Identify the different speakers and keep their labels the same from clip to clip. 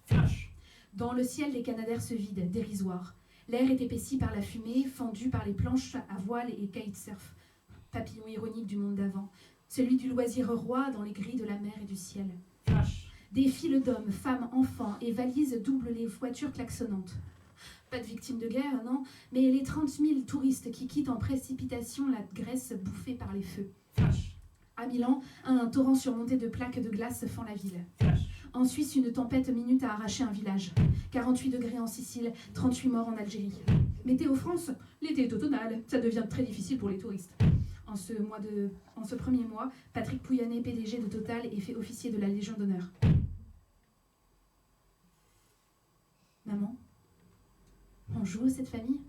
Speaker 1: Flash.
Speaker 2: Dans le ciel, les canadaires se vident, dérisoires. L'air est épaissi par la fumée, fendu par les planches à voile et kitesurf. Papillon ironique du monde d'avant. Celui du loisir roi dans les grilles de la mer et du ciel.
Speaker 1: Flash.
Speaker 2: Des files d'hommes, femmes, enfants et valises doublent les voitures klaxonnantes. Pas de victimes de guerre, non, mais les 30 000 touristes qui quittent en précipitation la Grèce bouffée par les feux.
Speaker 1: Flash.
Speaker 2: À Milan, un torrent surmonté de plaques de glace fend la ville.
Speaker 1: Flash.
Speaker 2: En Suisse, une tempête minute a arraché un village. 48 degrés en Sicile, 38 morts en Algérie. Météo France, l'été est automnal, ça devient très difficile pour les touristes. En ce premier mois, Patrick Pouyanné, PDG de Total, est fait officier de la Légion d'honneur. Maman, on joue cette famille ?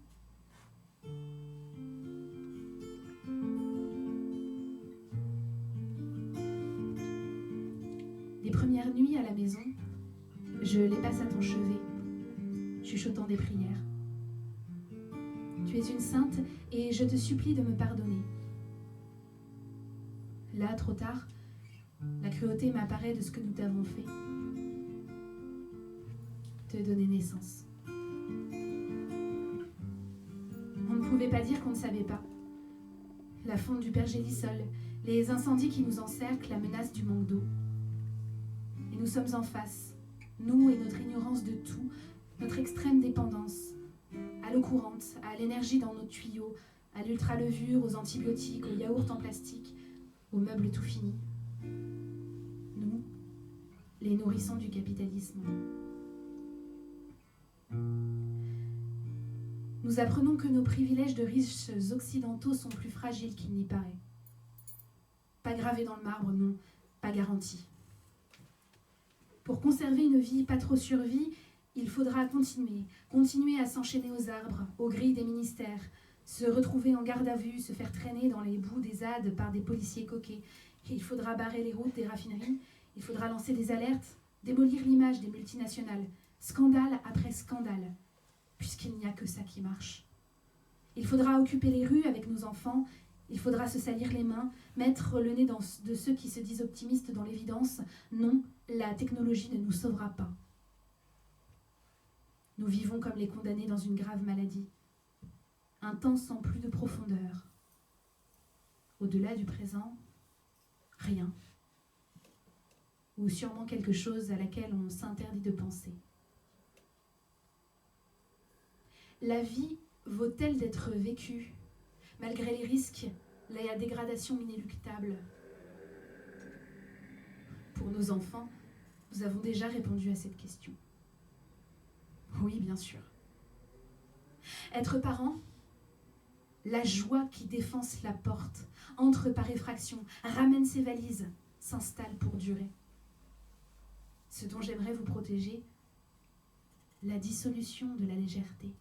Speaker 2: Les premières nuits à la maison, je les passe à ton chevet, chuchotant des prières. Tu es une sainte et je te supplie de me pardonner. Là, trop tard, la cruauté m'apparaît de ce que nous t'avons fait. Te donner naissance. On ne pouvait pas dire qu'on ne savait pas. La fonte du pergélisol, les incendies qui nous encerclent, la menace du manque d'eau. Et nous sommes en face, nous et notre ignorance de tout, notre extrême dépendance, à l'eau courante, à l'énergie dans nos tuyaux, à l'ultralevure, aux antibiotiques, aux yaourts en plastique, aux meubles tout finis. Nous, les nourrissons du capitalisme. Nous apprenons que nos privilèges de riches occidentaux sont plus fragiles qu'il n'y paraît. Pas gravés dans le marbre, non, pas garantis. Pour conserver une vie pas trop survie, il faudra continuer à s'enchaîner aux arbres, aux grilles des ministères, se retrouver en garde à vue, se faire traîner dans les boues des ZAD par des policiers coquets. Et il faudra barrer les routes des raffineries, il faudra lancer des alertes, démolir l'image des multinationales, scandale après scandale, puisqu'il n'y a que ça qui marche. Il faudra occuper les rues avec nos enfants, il faudra se salir les mains, mettre le nez de ceux qui se disent optimistes dans l'évidence. Non, la technologie ne nous sauvera pas. Nous vivons comme les condamnés dans une grave maladie. Un temps sans plus de profondeur. Au-delà du présent, rien. Ou sûrement quelque chose à laquelle on s'interdit de penser. La vie vaut-elle d'être vécue, malgré les risques, la dégradation inéluctable ? Pour nos enfants, nous avons déjà répondu à cette question. Oui, bien sûr. Être parent, la joie qui défonce la porte, entre par effraction, ramène ses valises, s'installe pour durer. Ce dont j'aimerais vous protéger, la dissolution de la légèreté.